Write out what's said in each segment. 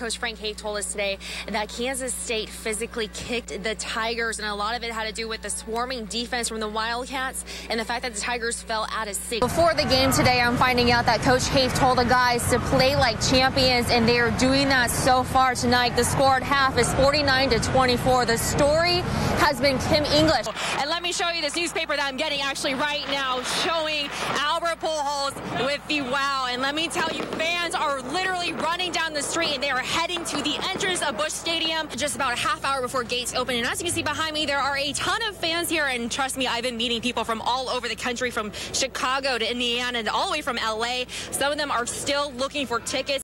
Coach Frank Haith told us today that Kansas State physically kicked the Tigers, and a lot of it had to do with the swarming defense from the Wildcats and the fact that the Tigers fell out of sync. Before the game today, I'm finding out that Coach Haith told the guys to play like champions, and they are doing that so far tonight. The score at half is 49-24. The story has been Kim English. And let me show you this newspaper that I'm getting actually right now, showing Albert Pujols with the wow. And let me tell you, fans are literally running down the street, and they are heading to the entrance of Busch Stadium just about a half hour before gates open. And as you can see behind me, there are a ton of fans here. And trust me, I've been meeting people from all over the country, from Chicago to Indiana and all the way from LA. Some of them are still looking for tickets.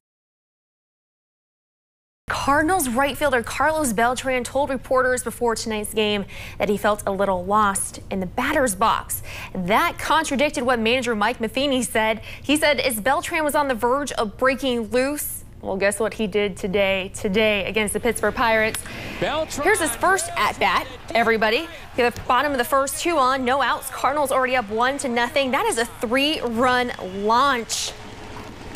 Cardinals right fielder Carlos Beltran told reporters before tonight's game that he felt a little lost in the batter's box. That contradicted what manager Mike Matheny said. He said as Beltran was on the verge of breaking loose, well, guess what he did today against the Pittsburgh Pirates. Here's his first at-bat, everybody. At the bottom of the first, 2 on, no outs. Cardinals already up 1-0. That is a 3-run launch.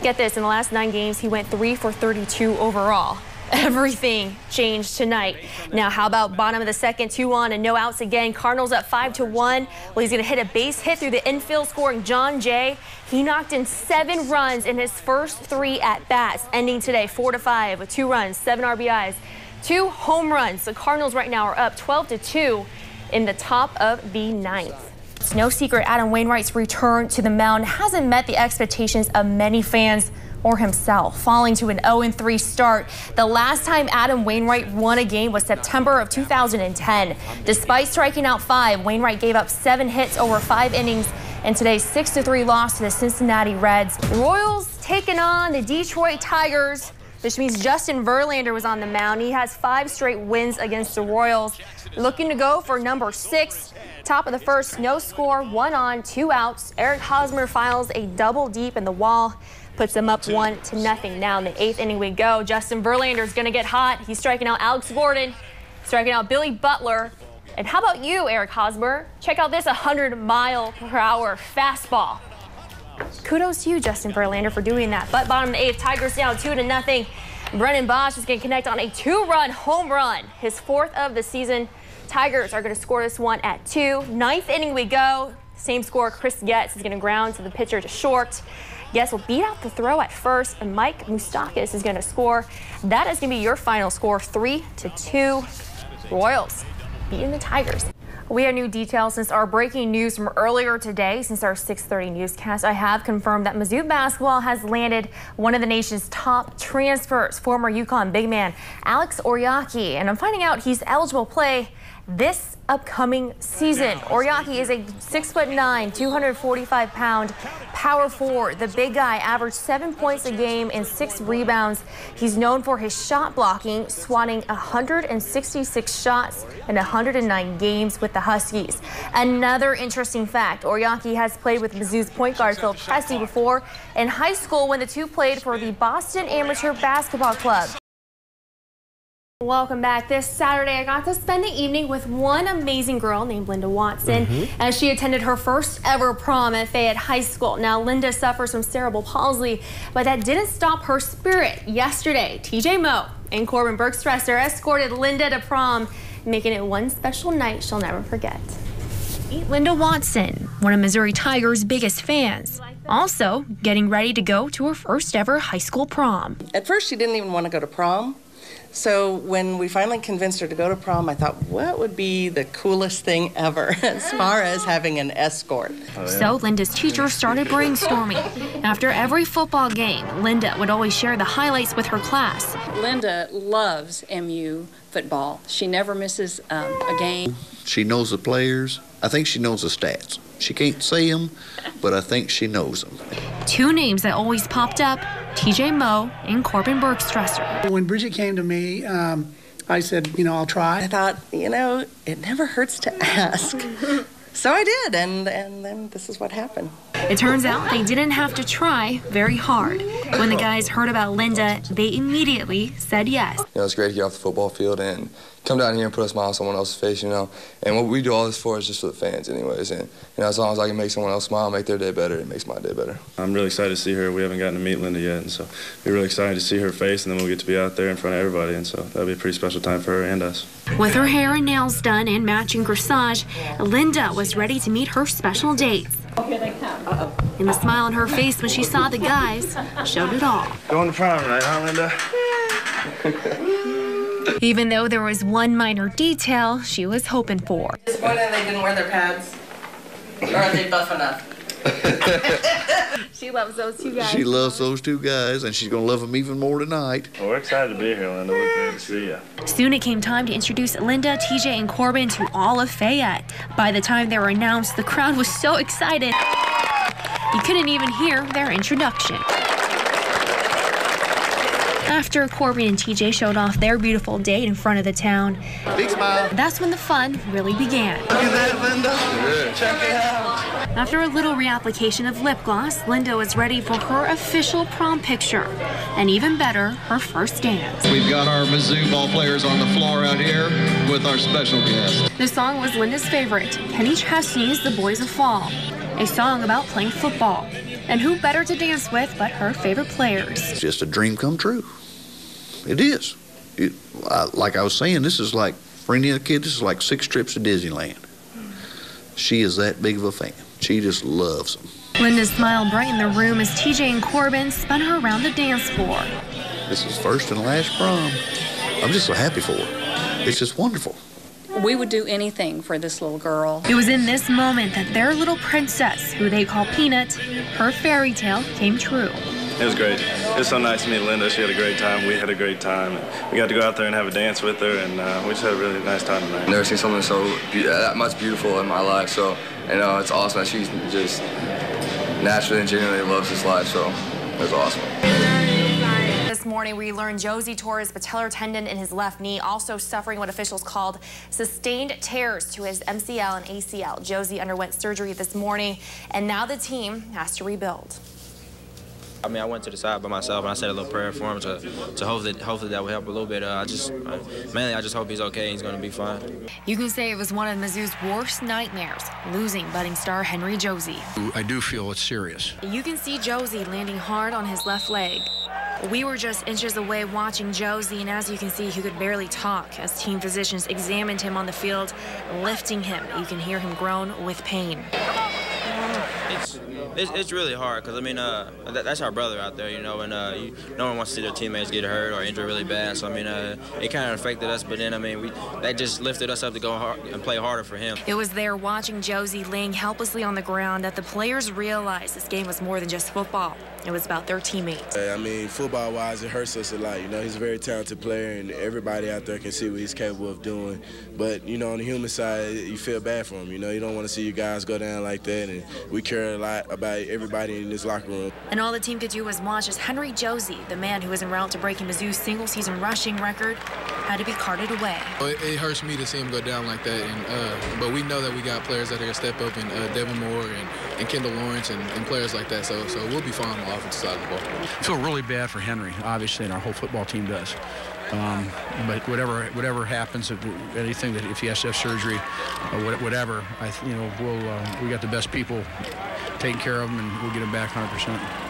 Get this, in the last 9 games, he went 3 for 32 overall. Everything changed tonight. Now, how about bottom of the second, 2 on and no outs again. Cardinals up 5-1. Well, he's going to hit a base hit through the infield, scoring John Jay. He knocked in 7 runs in his first 3 at-bats, ending today 4-5 with 2 runs, 7 RBIs, 2 home runs. The Cardinals right now are up 12-2 in the top of the 9th. It's no secret Adam Wainwright's return to the mound hasn't met the expectations of many fans or himself, falling to an 0-3 start. The last time Adam Wainwright won a game was September of 2010. Despite striking out 5, Wainwright gave up 7 hits over 5 innings in today's 6-3 loss to the Cincinnati Reds. The Royals taking on the Detroit Tigers, which means Justin Verlander was on the mound. He has 5 straight wins against the Royals. Looking to go for number 6. Top of the first, no score, 1 on, 2 outs. Eric Hosmer files a double deep in the wall, puts them up 1-0. Now in the 8th inning we go. Justin Verlander is going to get hot. He's striking out Alex Gordon, striking out Billy Butler. And how about you, Eric Hosmer? Check out this 100-mile-per-hour fastball. Kudos to you, Justin Verlander, for doing that. But bottom of the 8th, Tigers down 2-0. Brennan Bosch is going to connect on a 2-run home run, his 4th of the season. Tigers are going to score this one at 2. 9th inning we go. Same score. Chris Getz is going to ground to the pitcher to short. Getz will beat out the throw at first, and Mike Moustakas is going to score. That is going to be your final score, 3-2. Royals beating the Tigers. We have new details since our breaking news from earlier today. Since our 6:30 newscast, I have confirmed that Mizzou basketball has landed one of the nation's top transfers, former UConn big man Alex Oriaki. And I'm finding out he's eligible to play this upcoming season. Oriaki is a 6'9", 245-pound power forward. The big guy averaged 7 points a game and 6 rebounds. He's known for his shot blocking, swatting 166 shots in 109 games with the Huskies. Another interesting fact, Oriaki has played with Mizzou's point guard Phil Pressey before in high school when the two played for the Boston Amateur Basketball Club. Welcome back. This Saturday, I got to spend the evening with one amazing girl named Linda Watson as she attended her first ever prom at Fayette High School. Now, Linda suffers from cerebral palsy, but that didn't stop her spirit. Yesterday, TJ Moe and Corbin Bergstresser escorted Linda to prom, making it one special night she'll never forget. Meet Linda Watson, one of Missouri Tigers' biggest fans, also getting ready to go to her first ever high school prom. At first, she didn't even want to go to prom. So when we finally convinced her to go to prom, I thought, what would be the coolest thing ever as far as having an escort? So Linda's teacher started brainstorming. After every football game, Linda would always share the highlights with her class. Linda loves MU football. She never misses a game. She knows the players. I think she knows the stats. She can't say them, but I think she knows them. 2 names that always popped up, TJ Moe and Corbin Bergstresser. When Bridget came to me, I said, I'll try. I thought, it never hurts to ask. So I did, and then this is what happened. It turns out they didn't have to try very hard. When the guys heard about Linda, they immediately said yes. It's great to get off the football field and come down here and put a smile on someone else's face, you know. And what we do all this for is just for the fans anyways. And, you know, as long as I can make someone else smile, make their day better, it makes my day better. I'm really excited to see her. We haven't gotten to meet Linda yet, and so we're really excited to see her face, and then we'll get to be out there in front of everybody, and so that'll be a pretty special time for her and us. With her hair and nails done and matching corsage, Linda was ready to meet her special dates. Oh, here they come. And the smile on her face when she saw the guys showed it all. Going to prom tonight, huh, Linda? Even though there was one minor detail she was hoping for. Disappointed they didn't wear their pads? Or are they buff enough? She loves those two guys. She loves those two guys, and she's going to love them even more tonight. Well, we're excited to be here, Linda. We're glad to see you. Soon it came time to introduce Linda, TJ, and Corbin to all of Fayette. By the time they were announced, the crowd was so excited you couldn't even hear their introduction. After Corbin and TJ showed off their beautiful date in front of the town, Big smile. that's when the fun really began. Look at that, Linda. Yeah. Check it out. After a little reapplication of lip gloss, Linda was ready for her official prom picture. And even better, her first dance. We've got our Mizzou ball players on the floor out here with our special guest. The song was Linda's favorite, Kenny Chesney's The Boys of Fall, a song about playing football. And who better to dance with but her favorite players? It's just a dream come true. It is. Like I was saying, this is like, for any other kid, this is like 6 trips to Disneyland. She is that big of a fan. She just loves them. Linda's smile brightened the room as TJ and Corbin spun her around the dance floor. This is first and last prom. I'm just so happy for her. It's just wonderful. We would do anything for this little girl. It was in this moment that their little princess, who they call Peanut, her fairy tale came true. It was great. It was so nice to meet Linda. She had a great time. We had a great time. We got to go out there and have a dance with her, and we just had a really nice time tonight. I've never seen something that much beautiful in my life, so, you know, it's awesome that she's just naturally and genuinely loves this life, so it was awesome. This morning, we learned Josie tore his patellar tendon in his left knee, also suffering what officials called sustained tears to his MCL and ACL. Josie underwent surgery this morning, and now the team has to rebuild. I mean, I went to the side by myself and I said a little prayer for him to hopefully that will help a little bit. Mainly I just hope he's okay. He's going to be fine. You can say it was one of Mizzou's worst nightmares, losing budding star Henry Josie. I do feel it's serious. You can see Josie landing hard on his left leg. We were just inches away watching Josie, and as you can see, he could barely talk as team physicians examined him on the field, lifting him. You can hear him groan with pain. It's really hard because, I mean, that's our brother out there, you know, and no one wants to see their teammates get hurt or injured really bad. So, I mean, it kind of affected us, but then, I mean, that just lifted us up to go hard and play harder for him. It was there watching Josie laying helplessly on the ground that the players realized this game was more than just football. It was about their teammates. I mean, football-wise, it hurts us a lot. You know, he's a very talented player, and everybody out there can see what he's capable of doing. But, you know, on the human side, you feel bad for him. You know, you don't want to see your guys go down like that, and we care a lot about everybody in this locker room. And all the team could do was watch as Henry Josie, the man who was en route to breaking Mizzou's single-season rushing record, had to be carted away. It hurts me to see him go down like that, and but we know that we got players that are going to step up, and Devin Moore and Kendall Lawrence and players like that, so we'll be fine on the offensive side of the ball. I feel really bad for Henry, obviously, and our whole football team does. But whatever happens, anything that if he has to have surgery, or whatever, we got the best people taking care of him, and we'll get him back 100%.